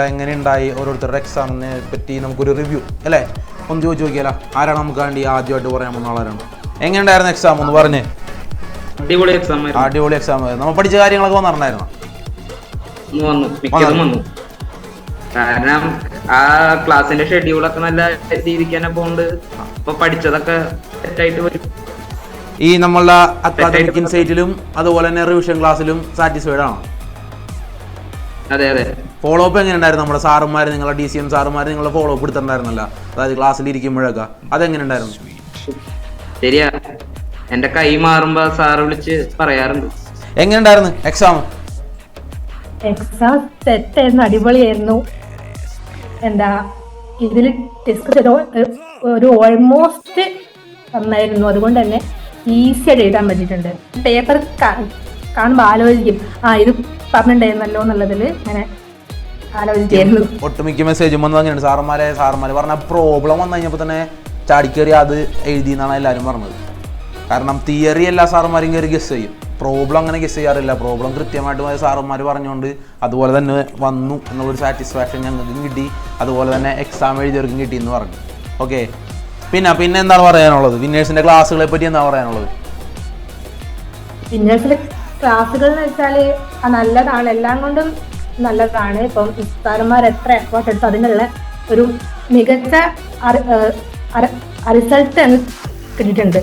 എങ്ങനെയുണ്ടായി ഓരോരുത്തരുടെ എക്സാമിനെ പറ്റി നമുക്കൊരു റിവ്യൂ അല്ലേ ഒന്ന് ചോദിച്ചു നോക്കിയാലോ. ആരാണ് നമുക്ക് വേണ്ടി ആദ്യമായിട്ട് പറയാൻ പോകുന്ന ആളാരാണ്? എങ്ങനെയുണ്ടായിരുന്നു എക്സാം ഒന്ന് പറഞ്ഞേ. അടിപൊളി എക്സാം നമ്മൾ പഠിച്ച കാര്യങ്ങളൊക്കെ വന്നിട്ടുണ്ടായിരുന്നു. കാരണം ആ ക്ലാസ്സിന്റെ ഷെഡ്യൂളൊക്കെ നല്ല രീതിക്ക് തന്നെ പോണ്ട്. അപ്പൊ പഠിച്ചതൊക്കെ സെറ്റായിട്ട് വരും. ഈ നമ്മളുടെ അക്കാദമിക് ഇൻസൈറ്റിലും അതുപോലെ തന്നെ റിവിഷൻ ക്ലാസ്സിലും സാറ്റിസ്ഫൈഡ് ആണോ? അതെ അതെ. ഫോളോ അപ്പ് എങ്ങനെയുണ്ടായിരുന്നു? നമ്മുടെ സാറുമാർ, നിങ്ങളുടെ DCM സാറുമാർ നിങ്ങളെ ഫോളോ അപ്പ് എടുത്തിട്ടുണ്ടായിരുന്നല്ലോ, അതായത് ക്ലാസ്സിൽ ഇരിക്കുമ്പോഴൊക്കെ അതെങ്ങനെയുണ്ടായിരുന്നു? ശരിയാ, എന്റെ കൈ മാറുമ്പോ സാറ് വിളിച്ച് പറയാറുണ്ട്. എങ്ങനെയുണ്ടായിരുന്നു എക്സാം? എക്സാം സെറ്റായിരുന്നു, അടിപൊളിയായിരുന്നു. എന്താ ഇതിൽ ഡിസ്കസ് ഒരു ഓൾമോസ്റ്റ് നന്നായിരുന്നു. അതുകൊണ്ട് തന്നെ ഈസി ആയിട്ട് എഴുതാൻ പറ്റിയിട്ടുണ്ട്. പേപ്പർ കാണുമ്പോൾ ആലോചിക്കും, ഇത് പറഞ്ഞിട്ടുണ്ടായിരുന്നല്ലോ എന്നുള്ളതിൽ അങ്ങനെ ആലോചിക്കായിരുന്നു. ഒട്ടുമിക്ക മെസ്സേജും വന്നു തന്നെയാണ് സാറന്മാർ പറഞ്ഞ പ്രോബ്ലം വന്നു കഴിഞ്ഞപ്പോൾ തന്നെ ചാടിക്കേറി അത് എഴുതി എന്നാണ് എല്ലാവരും പറഞ്ഞത്. കാരണം തിയറി എല്ലാ സാറന്മാരും കയറി ഗസ് ചെയ്യും, പ്രോബ്ലം അങ്ങനെ ഗസ് ചെയ്യാറില്ല. പ്രോബ്ലം കൃത്യമായിട്ട് സാറന്മാർ പറഞ്ഞുകൊണ്ട് അതുപോലെ തന്നെ വന്നു എന്നുള്ളൊരു സാറ്റിസ്ഫാക്ഷൻ ഞങ്ങൾക്കും കിട്ടി, അതുപോലെ തന്നെ എക്സാം എഴുതിയവർക്കും കിട്ടി എന്ന് പറഞ്ഞു. ഓക്കെ, പിന്നെ എന്താണ് പറയാനുള്ളത്? വിന്നേഴ്സിന്റെ ക്ലാസ്സുകളെ പറ്റി എന്താ പറയാനുള്ളത്? വിന്നേഴ്സിന്റെ ക്ലാസ്സുകൾ എന്ന് വെച്ചാൽ നല്ലതാണ്, എല്ലാം കൊണ്ടും നല്ലതാണ്. ഇപ്പം സാറന്മാർ എത്ര എഫേർട്ട് എടുത്തു അതിനുള്ള ഒരു മികച്ച റിസൾട്ട് കിട്ടിയിട്ടുണ്ട്.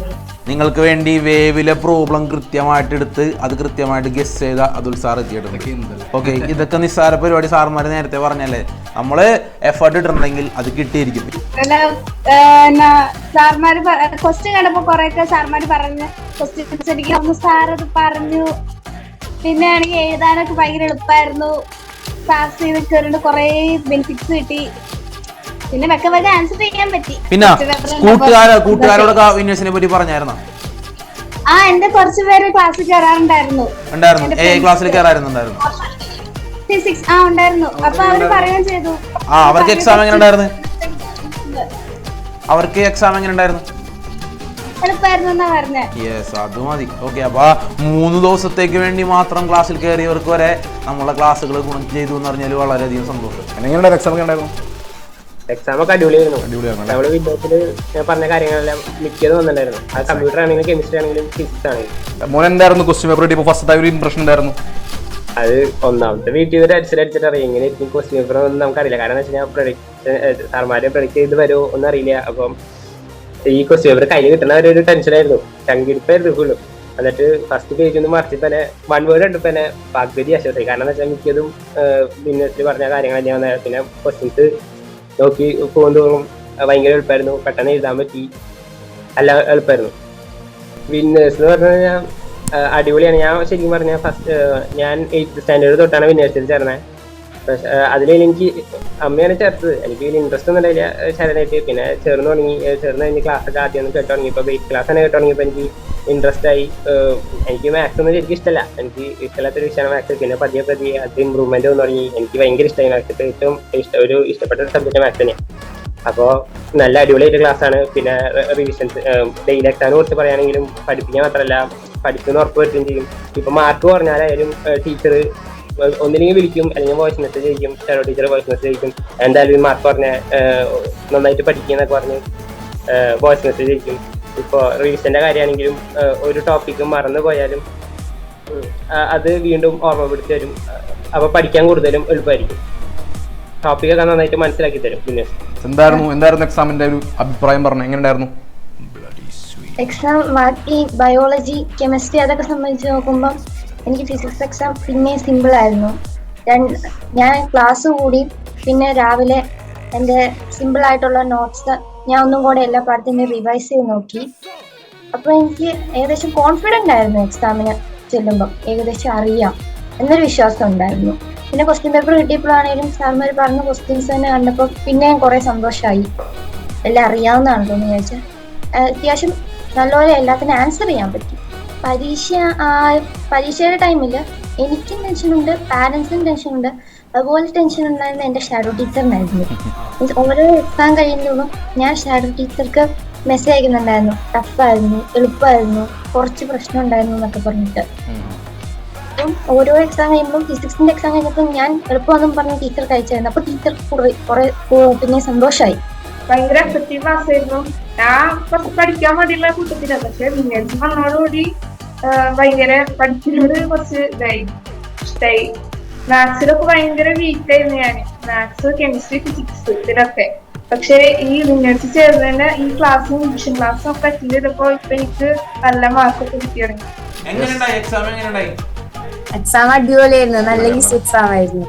നിങ്ങൾക്ക് വേണ്ടി വേവിലെ പ്രോബ്ലം കൃത്യമായിട്ട് എടുത്ത് അത് കൃത്യമായിട്ട് ഗസ് ചെയ്ത അതുൽ സാർ എത്തിയിട്ടുണ്ട്. ഓക്കെ, ഇതൊക്കെ നിസ്സാര പരിപാടി. സാർമാർ നേരത്തെ പറഞ്ഞല്ലേ, നമ്മള് എഫേർട്ട് ഇട്ടിട്ടുണ്ടെങ്കിൽ അത് കിട്ടിയിരിക്കും. സാർമാര് ക്വസ്റ്റ്യൻ കണ്ടപ്പോ കൊറേയൊക്കെ സാർമാര് പറഞ്ഞു, ക്വസ്റ്റ്യൻസ് എനിക്ക് സാറത് പറഞ്ഞു. പിന്നെ ആണെങ്കിൽ എഴുതാനൊക്കെ ഭയങ്കര എളുപ്പമായിരുന്നു. പാസ് ചെയ്ത് കയറിണ്ട് കൊറേ ബെനിഫിറ്റ്സ് കിട്ടി. പിന്നെ വെക്ക ആൻസർ ചെയ്യാൻ പറ്റി. പിന്നെ കൂട്ടുകാരോടൊക്കെ വിന്നേഴ്സിനെ പറ്റി പറഞ്ഞായിരുന്നോ? എന്റെ കുറച്ച് പേര് ക്ലാസ്സിൽ കയറാറുണ്ടായിരുന്നു. ക്ലാസ്സിൽ കയറാറുണ്ടായിരുന്നു. ഫിസിക്സ് ഉണ്ടായിരുന്നു. അപ്പൊ അവര് പറയുകയും ചെയ്തു. അവർക്ക് എക്സാം എങ്ങനെ ഉണ്ടായിരുന്നു? എളുപ്പമായിരുന്നു പറഞ്ഞേ. യെസ്, അത് മതി. ഓക്കെ, അപ്പൊ 3 ദിവസത്തേക്ക് വേണ്ടി മാത്രം ക്ലാസ്സിൽ കയറിയവർക്ക് വരെ നമ്മളെ ക്ലാസ്സുകൾ ഗുണം ചെയ്തു എന്ന് പറഞ്ഞാൽ വളരെയധികം സന്തോഷം. എങ്ങനെയുണ്ടായിരുന്നു എക്സാം? ഒക്കെ ഉണ്ടായിരുന്നു. എക്സാം ഒക്കെ അടിപൊളിയായിരുന്നു. നമ്മുടെ വിദ്യാർത്ഥികൾ ഞാൻ പറഞ്ഞ കാര്യങ്ങളെല്ലാം മിക്കത് വന്നിട്ടുണ്ടായിരുന്നു. അത് കമ്പ്യൂട്ടർ ആണെങ്കിലും കെമിസ്ട്രി ആണെങ്കിലും ഫിസിക്സ് ആണെങ്കിലും. മോൻ എന്തായിരുന്നു ക്വസ്റ്റ്യൻ പേപ്പർ കിട്ടിയപ്പോൾ ഫസ്റ്റ് ഒരു ഇംപ്രഷൻ ഉണ്ടായിരുന്നു? അത് ഒന്നാമത്തെ വീട്ടിൽ നിന്ന് അടിച്ചിട്ട് അറിയാം എങ്ങനെ ക്വസ്റ്റ്യൻ പേപ്പർ ഒന്നും നമുക്കറിയില്ല. കാരണം എന്താ വെച്ചാൽ സാർമാരെ പ്രൊഡിക്ട് ചെയ്ത് വരുമോ ഒന്നും അറിയില്ല. അപ്പം ഈ ക്വസ്റ്റ്യൻ പേപ്പർ കയ്യിൽ കിട്ടുന്ന ഒരു ടെൻഷനായിരുന്നു, ചങ്കിടിപ്പായിരുന്നു ഫുള്ളും. എന്നിട്ട് ഫസ്റ്റ് പേജ് ഒന്ന് മറിച്ച് തന്നെ 1 വേർഡ് കണ്ടപ്പോൾ തന്നെ പകുതി ആശ്വാസമായി. കാരണം എന്താ വെച്ചാൽ മിക്കതും ബിസിനസ്സിൽ പറഞ്ഞ കാര്യങ്ങൾ തന്നെയാണ്. പിന്നെ ക്വസ്റ്റ്യൻസ് നോക്കി പോകുന്നതോറും ഭയങ്കര എളുപ്പമായിരുന്നു, പെട്ടെന്ന് എഴുതാൻ പറ്റി, എല്ലാം എളുപ്പമായിരുന്നു. വിന്നേഴ്സ് എന്ന് പറഞ്ഞു കഴിഞ്ഞാൽ അടിപൊളിയാണ്. ഞാൻ ശരിക്കും പറഞ്ഞാൽ ഞാൻ 8th സ്റ്റാൻഡേർഡ് തൊട്ടാണ് വിന്നേഴ്സിൽ ചേർന്നത്. പക്ഷേ അതിലെനിക്ക് അമ്മയാണ് ചേർത്തത്. എനിക്ക് വലിയ ഇൻട്രസ്റ്റ് ഒന്നും ഉണ്ടായില്ല ചേരാനായിട്ട്. പിന്നെ ചേർന്ന് കഴിഞ്ഞ് ക്ലാസ്സൊക്കെ ആദ്യം കേട്ട് തുടങ്ങിയപ്പോൾ ബേസ് ക്ലാസ് തന്നെ കേട്ട് തുടങ്ങിയപ്പോൾ എനിക്ക് ഇൻട്രസ്റ്റ് ആയി. എനിക്ക് മാത്സ് ഒന്നും ശരിക്കും ഇഷ്ടമല്ല, എനിക്ക് ഇഷ്ടമില്ലാത്തൊരു വിഷയമാണ് മാത്സ്. പിന്നെ പതിയെ അത് ഇമ്പ്രൂവ്മെന്റ് വന്നു തുടങ്ങി. എനിക്ക് ഭയങ്കര ഇഷ്ടമായി മാത്സ്. ഏറ്റവും ഇഷ്ടപ്പെട്ട ഒരു സബ്ജക്റ്റ് മാത്സ് തന്നെയാണ്. അപ്പോൾ നല്ല അടിപൊളിയായിട്ട് ക്ലാസ്സാണ്. പിന്നെ റിവിഷൻസ്, ഡെയിലി എക്സാമിനെ കുറിച്ച് പറയുകയാണെങ്കിലും പഠിപ്പിക്കാൻ മാത്രമല്ല പഠിക്കുന്ന ഉറപ്പ് വരുത്തുകയും ചെയ്യും. ഇപ്പം മാർക്ക് പറഞ്ഞാലായാലും ടീച്ചർ ഒന്നില്ലെങ്കിൽ വിളിക്കും, അല്ലെങ്കിൽ വോയിസ് മെസ്സേജ് ചെയ്യും. ഷാഡോ ടീച്ചർ വോയിസ് മെസ്സേജ് ചെയ്യും, എന്തായാലും മാർക്ക് പറഞ്ഞ നന്നായിട്ട് പഠിക്കുന്നൊക്കെ പറഞ്ഞ് വോയിസ് മെസ്സേജ് ചെയ്യും. ഇപ്പോൾ റിവിഷന്റെ കാര്യമാണെങ്കിലും ഒരു ടോപ്പിക്ക് മറന്നു പോയാലും അത് വീണ്ടും ഓർമ്മപ്പെടുത്തി തരും. അപ്പോൾ പഠിക്കാൻ കൂടുതലും എളുപ്പമായിരിക്കും. ടോപ്പിക്കൊക്കെ നന്നായിട്ട് മനസ്സിലാക്കി തരും. പിന്നെ എന്തായിരുന്നു എക്സാമിന്റെ ഒരു അഭിപ്രായം പറഞ്ഞു? എങ്ങനെയുണ്ടായിരുന്നു എക്സാം? ബാക്കി ബയോളജി, കെമിസ്ട്രി അതൊക്കെ സംബന്ധിച്ച് നോക്കുമ്പോൾ എനിക്ക് ഫിസിക്സ് എക്സാം പിന്നെ സിമ്പിൾ ആയിരുന്നു. ഞാൻ ക്ലാസ് കൂടി പിന്നെ രാവിലെ എൻ്റെ സിമ്പിൾ ആയിട്ടുള്ള നോട്ട്സ് ഞാൻ ഒന്നും കൂടെ എല്ലാ പാഠത്തിനും റിവൈസ് ചെയ്ത് നോക്കി. അപ്പോൾ എനിക്ക് ഏകദേശം കോൺഫിഡൻ്റ് ആയിരുന്നു. എക്സാമിന് ചെല്ലുമ്പം ഏകദേശം അറിയാം എന്നൊരു വിശ്വാസം ഉണ്ടായിരുന്നു. പിന്നെ ക്വസ്റ്റ്യൻ പേപ്പർ കിട്ടിയപ്പോഴാണെങ്കിലും സാർമാർ പറഞ്ഞ ക്വസ്റ്റ്യൻസ് തന്നെ കണ്ടപ്പോൾ പിന്നെയും കുറേ സന്തോഷമായി. എല്ലാം അറിയാവുന്നതാണ് തോന്നി വിചാരിച്ചാൽ അത്യാവശ്യം നല്ലപോലെ എല്ലാത്തിനും ആൻസർ ചെയ്യാൻ പറ്റി. പരീക്ഷയുടെ ടൈമിൽ എനിക്കും ടെൻഷനുണ്ട്, പാരൻസിനും ടെൻഷനുണ്ട്. അതുപോലെ ടെൻഷൻ ഉണ്ടായിരുന്ന എൻ്റെ ഷാഡോ ടീച്ചറിനായിരുന്നു. മീൻസ് ഓരോ എക്സാം കഴിയുമ്പോഴും ഞാൻ ഷാഡോ ടീച്ചർക്ക് മെസ്സേജ് അയക്കുന്നുണ്ടായിരുന്നു, ടഫായിരുന്നു, എളുപ്പമായിരുന്നു, കുറച്ച് പ്രശ്നം ഉണ്ടായിരുന്നു എന്നൊക്കെ പറഞ്ഞിട്ട്. അപ്പം ഓരോ എക്സാം കഴിയുമ്പോൾ ഫിസിക്സിന്റെ എക്സാം കഴിഞ്ഞപ്പോൾ ഞാൻ എളുപ്പമൊന്നും പറഞ്ഞ് ടീച്ചർക്ക് അയച്ചായിരുന്നു. അപ്പൊ ടീച്ചർ കുറെ പിന്നെ സന്തോഷമായി. ഭയങ്കര എഫക്റ്റീവ് ക്ലാസ് ആയിരുന്നു. ഞാൻ കുറച്ച് പഠിക്കാൻ വേണ്ടിയുള്ള കൂട്ടത്തില്ല, പക്ഷെ വിനേഴ്സ് വന്നതോടുകൂടി ഭയങ്കര പഠിക്കുന്നതിനോട് കുറച്ച് ഇഷ്ടായി. മാത്സിലൊക്കെ ഭയങ്കര വീക്കായിരുന്നു ഞാൻ, മാത്സ്, കെമിസ്ട്രി, ഫിസിക്സ് ഇതിലൊക്കെ. പക്ഷെ ഈ വിനേഴ്സ് ചേർന്നതിന്റെ ഈ ക്ലാസ്സും ഡിവിഷൻ ക്ലാസ്സും ഒക്കെ അറ്റൻഡ് ചെയ്തപ്പോ ഇപ്പൊ എനിക്ക് നല്ല മാർക്കൊക്കെ കിട്ടി തുടങ്ങി. എക്സാം അടിപൊളിയായിരുന്നു, നല്ല ഈസി എക്സാം ആയിരുന്നു.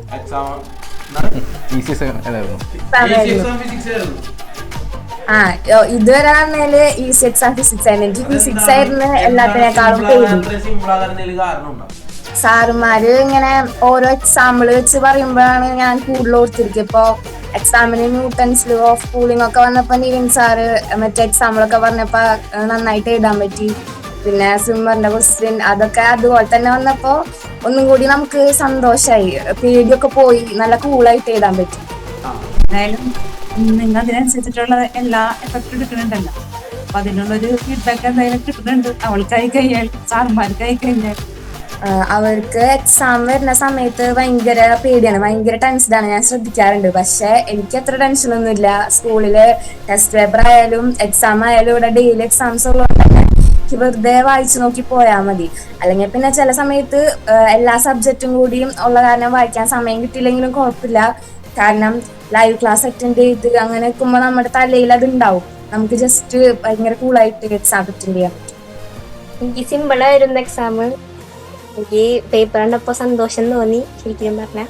ഇതുവരെ പറഞ്ഞാല് ഈസി എക്സാം ഫിസിക്സ് ആയിരുന്നു. എനിക്ക് ഫിസിക്സ് ആയിരുന്നു എല്ലാത്തിനേക്കാളും പേടി. സാറുമാര് ഇങ്ങനെ ഓരോ എക്സാമ്പിൾ വെച്ച് പറയുമ്പോഴാണ് ഞാൻ കൂടുതൽ ഓർത്തിരിക്കും. ഇപ്പൊ എക്സാമിന് ന്യൂട്ടൺസ് ലോ ഓഫ് കൂളിംഗ് ഒക്കെ വന്നപ്പോ നിവിൻ സാറ് മറ്റേ എക്സാമ്പിളൊക്കെ പറഞ്ഞപ്പോ നന്നായിട്ട് എഴുതാൻ പറ്റി. പിന്നെ സ്വിമ്മറിന്റെ ക്വസ്റ്റ്യൻ അതൊക്കെ അതുപോലെ തന്നെ വന്നപ്പോ ഒന്നും കൂടി നമുക്ക് സന്തോഷമായി, പേടിയൊക്കെ പോയി, നല്ല കൂളായിട്ട് എഴുതാൻ പറ്റി. എന്തായാലും നിങ്ങൾ അതിനനുസരിച്ചിട്ടുള്ള എല്ലാ എഫക്റ്റും എടുക്കുന്നുണ്ടല്ലോ, അപ്പൊ അതിനുള്ളൊരു ഫീഡ്ബാക്ക് എന്തായാലും കിട്ടുന്നുണ്ട്. അവൾക്കായി കഴിഞ്ഞാൽ സാറുമാർക്കായി കഴിഞ്ഞാൽ അവർക്ക് എക്സാം വരുന്ന സമയത്ത് ഭയങ്കര പേടിയാണ്, ഭയങ്കര ടെൻഷനാണ്. ഞാൻ ശ്രദ്ധിക്കാറുണ്ട്. പക്ഷെ എനിക്ക് അത്ര ടെൻഷനൊന്നുമില്ല. സ്കൂളില് ടെസ്റ്റ് പേപ്പർ ആയാലും എക്സാം ആയാലും ഇവിടെ ഡെയിലി എക്സാംസ് ഉള്ളതുകൊണ്ട് തന്നെ എനിക്ക് വെറുതെ വായിച്ചു നോക്കി പോയാൽ മതി. അല്ലെങ്കിൽ പിന്നെ ചില സമയത്ത് എല്ലാ സബ്ജക്റ്റും കൂടിയും ഉള്ള കാരണം വായിക്കാൻ സമയം കിട്ടിയില്ലെങ്കിലും കുഴപ്പമില്ല. കാരണം ലൈവ് ക്ലാസ് അറ്റൻഡ് ചെയ്ത് അങ്ങനെ വെക്കുമ്പോൾ നമ്മുടെ തലയിൽ അത് ഉണ്ടാവും. നമുക്ക് ജസ്റ്റ് ഭയങ്കര കൂളായിട്ട് എക്സാം അറ്റൻഡ് ചെയ്യാം. എനിക്ക് സിമ്പിളായിരുന്നു എക്സാം. എനിക്ക് പേപ്പർ കണ്ടപ്പോൾ സന്തോഷം തോന്നി ശരിക്കും പറഞ്ഞാൽ.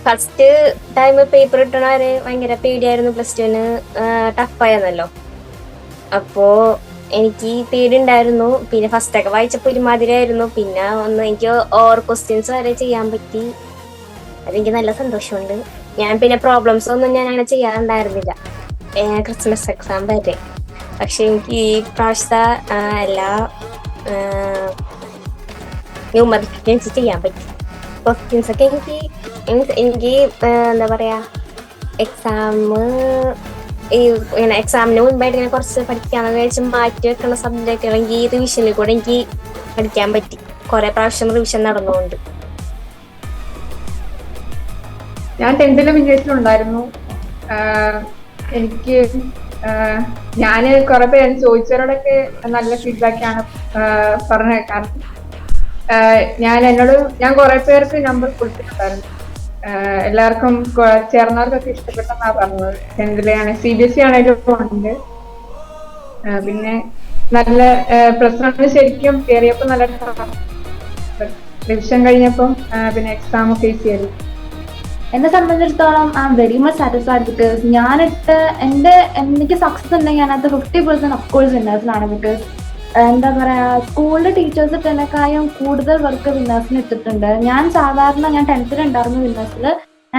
ഫസ്റ്റ് ടൈം പേപ്പർ കിട്ടണവരെ ഭയങ്കര പേടിയായിരുന്നു. പ്ലസ് ടുവിന് ടഫായിരുന്നല്ലോ, അപ്പോൾ എനിക്ക് പേടി ഉണ്ടായിരുന്നു. പിന്നെ ഫസ്റ്റൊക്കെ വായിച്ചപ്പോൾ ഒരുമാതിരി ആയിരുന്നു. പിന്നെ എനിക്ക് ഓവർ ക്വസ്റ്റ്യൻസ് വരെ ചെയ്യാൻ പറ്റി. അതെനിക്ക് നല്ല സന്തോഷമുണ്ട്. ഞാൻ പിന്നെ പ്രോബ്ലംസ് ഒന്നും ഞാൻ അങ്ങനെ ചെയ്യാറുണ്ടായിരുന്നില്ല ക്രിസ്മസ് എക്സാം വരെ. പക്ഷെ എനിക്ക് ഈ പ്രാവശ്യത്തെ എല്ലാ ന്യൂമറിക്സ് ചെയ്യാൻ പറ്റി. ക്വസ്റ്റ്യൻസ് ഒക്കെ എനിക്ക് എന്താ പറയാ, എക്സാമിന് മുൻപായിട്ട് ഇങ്ങനെ കുറച്ച് പഠിക്കാന്ന് കഴിച്ച് മാറ്റി വെക്കുന്ന സബ്ജക്റ്റുകൾ എനിക്ക് ഈ റിവിഷനിൽ കൂടെ എനിക്ക് പഠിക്കാൻ പറ്റി. കുറെ പ്രാവശ്യം റിവിഷൻ നടന്നുകൊണ്ട്. ഞാൻ 10th വിജയിച്ചിട്ടുണ്ടായിരുന്നു. എനിക്ക് ഞാന് കുറെ പേര് ചോദിച്ചവരോടൊക്കെ നല്ല ഫീഡ്ബാക്കാണ് പറഞ്ഞത്. കാരണം ഞാൻ കുറെ പേർക്ക് നമ്പർ കൊടുത്തിട്ടുണ്ടായിരുന്നു. എല്ലാവർക്കും ചേർന്നവർക്കൊക്കെ ഇഷ്ടപ്പെട്ടെന്നാ പറഞ്ഞത്. 10th CBSE ആണെങ്കിലും ഉണ്ട്. പിന്നെ നല്ല പ്രശ്നം ശരിക്കും കയറിയപ്പോ നല്ല റിവിഷൻ കഴിഞ്ഞപ്പം പിന്നെ എക്സാം ഫേസ് ചെയ്തു. എന്നെ സംബന്ധിച്ചിടത്തോളം I am very much satisfied. Because എനിക്ക് സക്സസ് ഉണ്ടെങ്കിൽ അതിനകത്ത് 50% അഫ്കോഴ്സ് വിന്നേഴ്സിനാണ്. ബിക്കോസ് എന്താ പറയാ, സ്കൂളിലെ ടീച്ചേഴ്സ് ഇട്ടതിനേക്കാളും കൂടുതൽ വർക്ക് വിന്നേഴ്സിന് ഇട്ടിട്ടുണ്ട്. ഞാൻ 10th ഉണ്ടായിരുന്നു വിന്നേഴ്സിൽ.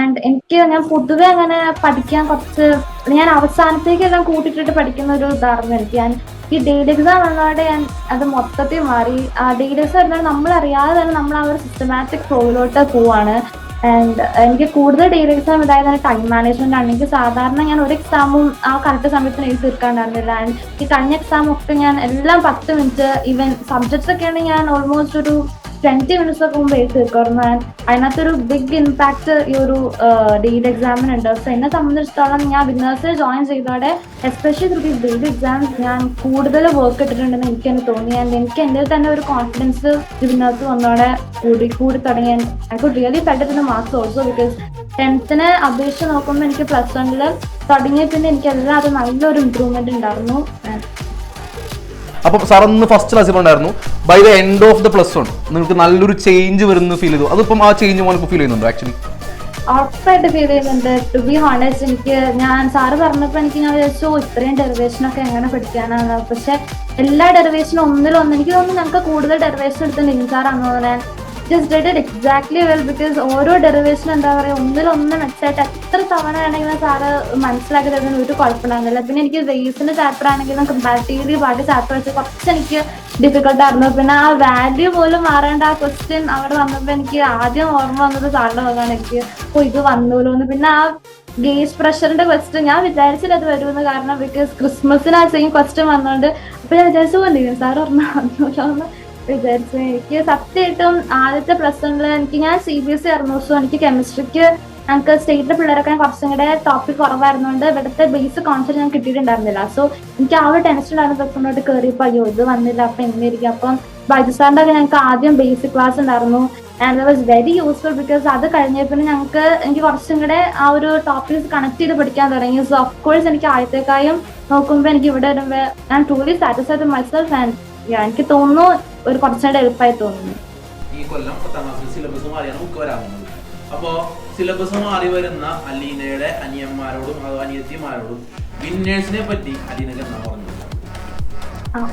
ആൻഡ് ഞാൻ പൊതുവെ അങ്ങനെ പഠിക്കാൻ ഞാൻ അവസാനത്തേക്കെല്ലാം കൂട്ടിയിട്ടിട്ട് പഠിക്കുന്ന ഒരു ഇതായിരുന്നു എനിക്ക്. ഈ ഡെയിലി എക്സാം വന്നതോടെ ഞാൻ അത് മൊത്തത്തിൽ മാറി. ആ ഡെയിലി എക്സാം വരുന്നത് നമ്മളറിയാതെ തന്നെ നമ്മൾ ആ ഒരു സിസ്റ്റമാറ്റിക് ഫ്ലോയിലോട്ട് പോവാണ്. ആൻഡ് എനിക്ക് കൂടുതൽ ഡെയിലി എക്സാം ഇതായത് ടൈം മാനേജ്മെന്റ് ആണ്. എനിക്ക് സാധാരണ ഞാൻ ഒരു എക്സാമും ആ കറക്റ്റ് സമയത്തിന് എഴുതി തീർക്കാണ്ടായിരുന്നില്ല. ആൻഡ് ഈ കഴിഞ്ഞ എക്സാം ഒക്കെ ഞാൻ എല്ലാം 10 മിനിറ്റ്, ഈവൻ സബ്ജക്ട്സ് ഒക്കെ ആണെങ്കിൽ ഞാൻ ഓൾമോസ്റ്റ് ഒരു 20 മിനിറ്റ്സ് ഒക്കെ മുമ്പ് എഴുതി തീർക്കാറുണ്ട്. അതിനകത്തൊരു ബിഗ് ഇമ്പാക്ട് ഈ ഒരു ഡെയിലി എക്സാമിനുണ്ട്. സോ എന്നെ സംബന്ധിച്ചിടത്തോളം ഞാൻ വിന്നേഴ്സിൽ ജോയിൻ ചെയ്തതോടെ especially through these daily exams ഞാൻ കൂടുതൽ വർക്ക് ഇട്ടിട്ടുണ്ടെന്ന് എനിക്ക് തന്നെ തോന്നി. ആൻഡ് എനിക്ക് എൻ്റെ തന്നെ ഒരു കോൺഫിഡൻസ് വിന്നേഴ്സ് വന്നതോടെ കൂടി തുടങ്ങി. I could really felt in the marks also. Because 10th അപേക്ഷിച്ച് നോക്കുമ്പോൾ എനിക്ക് +1 തുടങ്ങിയ പിന്നെ എനിക്ക് എല്ലാതും നല്ലൊരു ഇമ്പ്രൂവ്മെന്റ് ഉണ്ടായിരുന്നു. അപ്പം സാർ ഒന്ന് ഫസ്റ്റ് ക്ലാസ്സിൽ ഉണ്ടായിരുന്നു. By the end of the +1 നിങ്ങൾക്ക് നല്ലൊരു ചേഞ്ച് വരുന്ന ഫീൽ ചെയ്തു. അതിപ്പം ആ ചേഞ്ച് മോനൊക്കെ ഫീൽ ചെയ്യുന്നുണ്ടോ? ആക്ച്വലി ഉറപ്പായിട്ട് ഫീൽ ചെയ്യുന്നുണ്ട്. ടു ബി ഹോണസ്റ്റ്, ഞാൻ സാറ് പറഞ്ഞപ്പോൾ ഞാൻ വിചാരിച്ചു ഇത്രയും ഡെറിവേഷനൊക്കെ എങ്ങനെ പഠിക്കാനാണ്. പക്ഷെ എല്ലാ ഡെറിവേഷനും ഒന്നിലൊന്ന് എനിക്ക് തോന്നുന്നു ഞങ്ങൾക്ക് കൂടുതൽ ഡെറിവേഷൻ എടുത്ത് നിവിൻ സാറാണെന്ന് തോന്നാൻ. Just did it exactly well. Because ഓരോ ഡെറിവേഷൻ എന്താ പറയുക, ഒന്നിലൊന്ന് മെച്ചമായിട്ട് എത്ര തവണ ആണെങ്കിലും സാറ് മനസ്സിലാക്കി തരുന്നതിന് ഒരു കുഴപ്പമുണ്ടാകുന്നില്ല. പിന്നെ എനിക്ക് റേസിന്റെ ചാപ്റ്റർ ആണെങ്കിലും കമ്പാരിറ്റീവ്ലി ബാക്കി ചാപ്റ്റർ വെച്ച് കുറച്ച് എനിക്ക് ഡിഫിക്കൽട്ട് ആയിരുന്നു. പിന്നെ ആ വാല്യൂ പോലും മാറേണ്ട ആ ക്വസ്റ്റ്യൻ അവിടെ വന്നപ്പോൾ എനിക്ക് ആദ്യം ഓർമ്മ വന്നത് സാറിന്റെ വന്നാണ്. എനിക്ക് ഇത് വന്നൂലോ എന്ന്. പിന്നെ ആ ഗേജ് പ്രഷറിന്റെ ക്വസ്റ്റ്യൻ ഞാൻ വിചാരിച്ചില്ല അത് വരുമെന്ന്. കാരണം ബിക്കോസ് ക്രിസ്മസിന് ആ സെയിം ക്വസ്റ്റ്യൻ വന്നോണ്ട് അപ്പൊ ഞാൻ വിചാരിച്ചു നിവിൻ സാർ പറഞ്ഞാൽ വന്നൂലോ എന്ന്. വിചാരിച്ചു. എനിക്ക് സത്യമായിട്ടും ആദ്യത്തെ പ്ലസ് 1 ഞാൻ CBSE ആയിരുന്നു. സോ എനിക്ക് കെമിസ്ട്രിക്ക് ഞങ്ങൾക്ക് സ്റ്റേറ്റിലെ പിള്ളേരൊക്കെ കുറച്ചും കൂടെ ടോപ്പിക് കുറവായിരുന്നുകൊണ്ട് ഇവിടുത്തെ ബേസിക് കോൺസെപ്റ്റ് ഞാൻ കിട്ടിയിട്ടുണ്ടായിരുന്നില്ല. സോ എനിക്ക് ആ ഒരു ടെൻഷൻ ഉണ്ടായിരുന്നു പ്ലസ് 1 കയറിയപ്പോൾ, അയ്യോ ഇത് വന്നില്ല അപ്പം എങ്ങനെയിരിക്കും. അപ്പം ബൈജു സാറിൻ്റെ ഒക്കെ ഞങ്ങൾക്ക് ആദ്യം ബേസിക് ക്ലാസ് ഉണ്ടായിരുന്നു. And that was very useful because അത് കഴിഞ്ഞപ്പോൾ എനിക്ക് കുറച്ചും കൂടെ ആ ഒരു ടോപ്പിക്സ് കണക്ട് ചെയ്ത് പഠിക്കാൻ തുടങ്ങി. സോ ഓഫ് കോഴ്സ് എനിക്ക് ആദ്യത്തേക്കായും നോക്കുമ്പോൾ എനിക്ക് ഇവിടെ വരുമ്പോൾ ഞാൻ ട്രൂലി സാറ്റിസ്ഫൈഡ് മൈസെൽഫ്. ആൻഡ് എനിക്ക് തോന്നുന്നു ഒരു കുറച്ചുകൂടെ എളുപ്പമായി തോന്നുന്നു. ഈ കൊല്ലം 10ാം ക്ലാസ്സിൽ സിലബസ് മാറിയാണ് ബുക്ക് വരാൻ പോകുന്നത്. അപ്പോൾ സിലബസ് മാറി വരുന്ന അലീനയുടെ അനിയന്മാരോടും അനിയത്തിമാരോടും വിന്നേഴ്സിനെ പറ്റി അലീനക്ക് എന്താ പറഞ്ഞത്?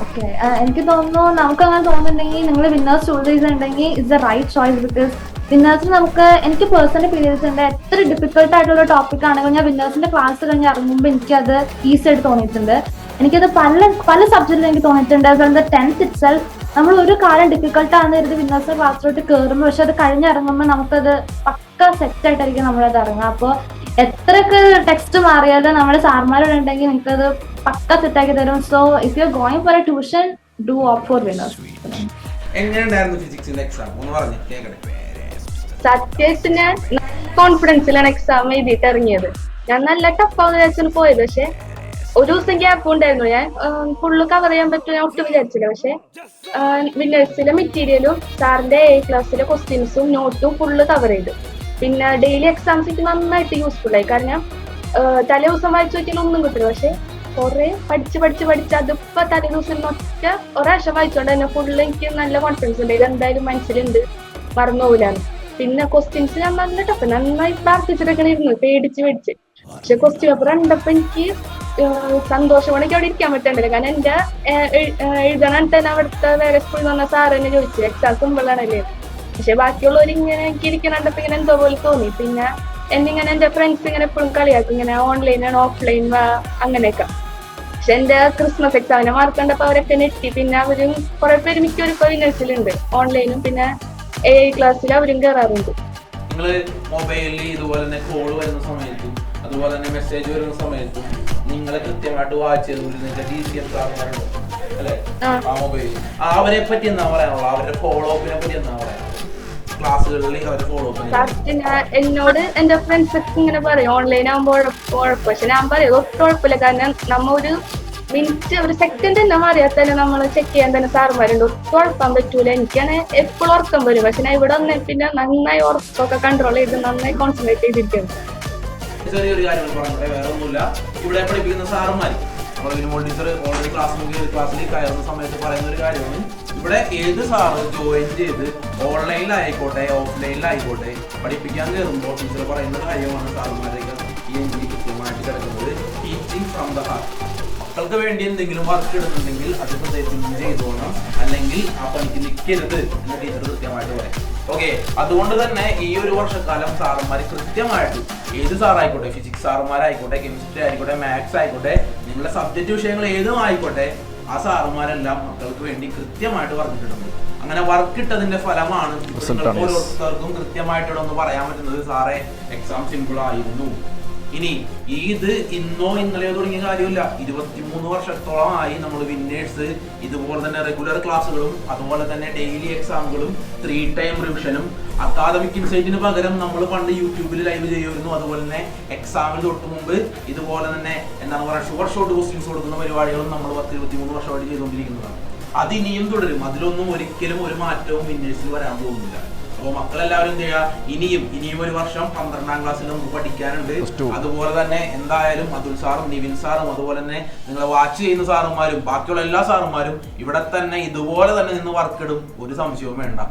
ഓക്കെ, എനിക്ക് തോന്നുന്നു നമുക്ക് അങ്ങനെ തോന്നുന്നുണ്ടെങ്കിൽ നിങ്ങൾ വിന്നേഴ്സ് ചൂസ് ചെയ്തിട്ടുണ്ടെങ്കിൽ it's the right choice. Because വിന്നേഴ്സിന് എനിക്ക് പേഴ്സണലി ഫീൽ ചെയ്തിട്ടുണ്ട് എത്ര ഡിഫിക്കൽട്ട് ആയിട്ടുള്ള ടോപ്പിക് ആണെങ്കിലും ഞാൻ വിന്നേഴ്സിന്റെ ക്ലാസ് കഴിഞ്ഞ് ഇറങ്ങുമ്പോൾ എനിക്കത് ഈസി ആയിട്ട് തോന്നിയിട്ടുണ്ട്. എനിക്കത് പല സബ്ജക്റ്റിലും എനിക്ക് തോന്നിയിട്ടുണ്ട്. അതുപോലെ 10th ഇറ്റ്സെൽഫ് നമ്മൾ ഒരു കാര്യം ഡിഫിക്കൽട്ട് ആണെന്ന് കരുതി വിന്നേഴ്സിന്റെ ക്ലാസ്സിലോട്ട് കയറുമ്പോൾ പക്ഷെ അത് കഴിഞ്ഞിറങ്ങുമ്പോൾ നമുക്കത് പക്ക സെറ്റ് ആയിട്ടായിരിക്കും നമ്മളത് ഇറങ്ങുക. അപ്പോൾ എത്രയൊക്കെ ടെക്സ്റ്റ് മാറിയാലും നമ്മുടെ സാർമാരോട് ഉണ്ടെങ്കിൽ നിങ്ങൾക്കത് പക്ക സെറ്റാക്കി തരും. So if you are going for A tuition, do opt for winners. എങ്ങനെയുണ്ടായിരുന്നു ഫിസിക്സിന്റെ എക്സാം ഒന്ന് പറഞ്ഞു കേൾക്കട്ടെ. സത്യത്തിൽ ഞാൻ കോൺഫിഡൻസിലാണ് എക്സാം എഴുതിയിട്ട് ഇറങ്ങിയത്. ഞാൻ നല്ല ടഫാന്ന് വിചാരിച്ചാണ് പോയത്. പക്ഷെ ഒരു ദിവസം ഗ്യാപ്പ് ഉണ്ടായിരുന്നു. ഞാൻ ഫുള്ള് കവർ ചെയ്യാൻ പറ്റും ഞാൻ ഒട്ടും വിചാരിച്ചില്ല. പക്ഷെ വിന്നേഴ്സിലെ മെറ്റീരിയലും സാറിന്റെ A ക്ലാസ്സിലെ ക്വസ്റ്റ്യൻസും നോട്ടും ഫുള്ള് കവർ ചെയ്തു. പിന്നെ ഡെയിലി എക്സാംസ് എനിക്ക് നന്നായിട്ട് യൂസ്ഫുൾ ആയി. കാരണം തലേ ദിവസം വായിച്ചു നോക്കിയാൽ ഒന്നും കിട്ടില്ല. പക്ഷെ കുറെ പഠിച്ച് അതിപ്പോ തലേ ദിവസം ഒറ്റ ഒരാഴ്ച വായിച്ചോണ്ട് തന്നെ ഫുള്ള് എനിക്ക് നല്ല കോൺഫിഡൻസ് ഉണ്ട്. ഇത് എന്തായാലും മനസ്സിലുണ്ട്, മറന്നുപോകില്ലാന്ന്. പിന്നെ ക്വസ്റ്റ്യൻസ് ഞാൻ നല്ല ടഫ് നന്നായി പ്രാർത്ഥിച്ചിട്ടൊക്കെ ഇരുന്നു പേടിച്ച്. പക്ഷെ ക്വസ്റ്റ്യൻ പേപ്പർ കണ്ടപ്പോ എനിക്ക് സന്തോഷമാണ്. എനിക്ക് അവിടെ ഇരിക്കാൻ പറ്റണ്ടല്ലോ. കാരണം എന്റെ എഴുതണം തന്നെ അവിടുത്തെ വേറെ സ്കൂളിൽ വന്ന സാറ് തന്നെ ചോദിച്ചു എക്സാം സിമ്പിളാണല്ലേ. പക്ഷെ ബാക്കിയുള്ളവർ ഇങ്ങനെ എനിക്ക് ഇരിക്കണണ്ടപ്പോ ഇങ്ങനെ എന്തോ പോലെ തോന്നി. പിന്നെ എന്നിങ്ങനെ എന്റെ ഫ്രണ്ട്സ് ഇങ്ങനെ എപ്പോഴും കളിയാക്കും ഇങ്ങനെ ഓൺലൈനാണ് ഓഫ്ലൈൻ അങ്ങനെയൊക്കെ. പക്ഷെ എന്റെ ക്രിസ്മസ് എക്സാമിനെ മാർക്ക് കണ്ടപ്പോ അവരൊക്കെ നെറ്റി. പിന്നെ അവരും കുറെ പേര് മിക്കവരും ഇപ്പൊ വിന്നേഴ്സിലുണ്ട് ഓൺലൈനും. പിന്നെ A ക്ലാസ്സിൽ അവരും കയറാറുണ്ട്. നിങ്ങള് മൊബൈലിൽ ഇതുപോലെ തന്നെ കോൾ വരുന്ന സമയത്തും അതുപോലെ തന്നെ മെസ്സേജ് വരുന്ന സമയത്തും നിങ്ങളെ കൃത്യമായിട്ട് വാച്ച് ചെയ്ത് DCM സാറുമാരുണ്ട് അല്ലെ ആ മൊബൈലിൽ. അവരെ പറ്റി എന്താ പറയാനുള്ളത്? അവരുടെ ഫോളോ അപ്പിനെ പറ്റി എന്താ പറയാനുള്ളത്? ക്ലാസ്സുകളിൽ അവരുടെ ഫോളോ അപ്പ് എന്നോട് എന്റെ ഫ്രണ്ട്സ് ഒക്കെ ഇങ്ങനെ പറയും ഓൺലൈൻ ആകുമ്പോൾ കുഴപ്പം. പക്ഷെ ഞാൻ പറയും ഒട്ടും കുഴപ്പമില്ല. കാരണം നമ്മ ഒരു മിനിറ്റ് ഒരു സെക്കൻഡ് തന്നെ മാറിയാൽ തന്നെ നമ്മൾ ചെക്ക് ചെയ്യാൻ തന്നെ സാറുമാരുണ്ട്. ഒട്ടും ഉറപ്പാൻ പറ്റൂല. എനിക്കാണ് എപ്പോഴും ഉറക്കം വരും. പക്ഷെ ഞാൻ ഇവിടെ വന്നേ പിന്നെ നന്നായി ഉറക്കമൊക്കെ കൺട്രോൾ ചെയ്ത് നന്നായി കോൺസെൻട്രേറ്റ് ചെയ്തിരിക്കുന്നു. ചെറിയൊരു കാര്യം പറഞ്ഞോട്ടെ, വേറെ ഒന്നുമില്ല. ഇവിടെ പഠിപ്പിക്കുന്ന സാറന്മാർ ടീച്ചർ ഓൾറെഡി ക്ലാസ്സിൽ കയറുന്ന സമയത്ത് പറയുന്ന ഒരു കാര്യമാണ്, ഇവിടെ ഏത് സാറ് ജോയിൻ ചെയ്ത് ഓൺലൈനിലായിക്കോട്ടെ ഓഫ്ലൈനിലായിക്കോട്ടെ പഠിപ്പിക്കാൻ കയറുമ്പോൾ ടീച്ചർ പറയുന്ന കാര്യമാണ് സാറുമാരൊക്കെ കൃത്യമായിട്ട് കിടക്കുന്നത്. Teaching from the heart. മക്കൾക്ക് വേണ്ടി എന്തെങ്കിലും വർക്ക് ഇടുന്നുണ്ടെങ്കിൽ അത് പ്രത്യേകിച്ച് ചെയ്തോണം, അല്ലെങ്കിൽ ആ പണിക്ക് നിൽക്കരുത് എന്ന് ടീച്ചർ കൃത്യമായിട്ട് പറയും. ഓക്കെ, അതുകൊണ്ട് തന്നെ ഈ ഒരു വർഷക്കാലം സാറന്മാർ കൃത്യമായിട്ട് ഏത് സാറായിക്കോട്ടെ, ഫിസിക്സ് സാറുമാരായിക്കോട്ടെ, കെമിസ്ട്രി ആയിക്കോട്ടെ, മാത്സ് ആയിക്കോട്ടെ, നിങ്ങളുടെ സബ്ജക്റ്റ് വിഷയങ്ങൾ ഏതും ആയിക്കോട്ടെ, ആ സാറുമാരെല്ലാം മക്കൾക്ക് വേണ്ടി കൃത്യമായിട്ട് വർക്കിട്ടുണ്ട്. അങ്ങനെ വർക്കിട്ടതിന്റെ ഫലമാണ് ഓരോരുത്തർക്കും കൃത്യമായിട്ട് ഒന്ന് പറയാൻ പറ്റുന്നത് സാറേ എക്സാം സിമ്പിൾ ആയിരുന്നു. ഇനി ഇത് ഇന്നോ ഇന്നലെയോ തുടങ്ങിയ കാര്യമില്ല. 23 വർഷത്തോളമായി നമ്മൾ വിന്നേഴ്സ് ഇതുപോലെ തന്നെ റെഗുലർ ക്ലാസ്സുകളും അതുപോലെ തന്നെ ഡെയിലി എക്സാമുകളും 3 ടൈം റിവിഷനും അക്കാദമിക് ഇൻസൈറ്റിന് പകരം നമ്മൾ പണ്ട് യൂട്യൂബിൽ ലൈവ് ചെയ്യുമായിരുന്നു. അതുപോലെ തന്നെ എക്സാമിന് തൊട്ട് മുമ്പ് ഇതുപോലെ തന്നെ എന്താണ് പറയുക ഷുവർ ഷോട്ട് ക്വസ്റ്റ്യൻസ് കൊടുക്കുന്ന പരിപാടികളും നമ്മൾ 10-23 വർഷമായിട്ട് ചെയ്തുകൊണ്ടിരിക്കുന്നതാണ്. അതിനിയും തുടരും. അതിലൊന്നും ഒരിക്കലും ഒരു മാറ്റവും വിന്നേഴ്സിൽ വരാൻ പോകുന്നില്ല. അപ്പോൾ മക്കളെല്ലാവരും എന്ത് ചെയ്യുക, ഇനിയും ഒരു വർഷം 12ാം ക്ലാസ്സിൽ നമുക്ക് പഠിക്കാനുണ്ട്. അതുപോലെ തന്നെ എന്തായാലും അതുൽ സാറും നിവിൻ സാറും അതുപോലെ തന്നെ നിങ്ങളെ വാച്ച് ചെയ്യുന്ന സാറുമാരും ബാക്കിയുള്ള എല്ലാ സാറുമാരും ഇവിടെ തന്നെ ഇതുപോലെ തന്നെ നിന്ന് വർക്കിടും, ഒരു സംശയവും വേണ്ട.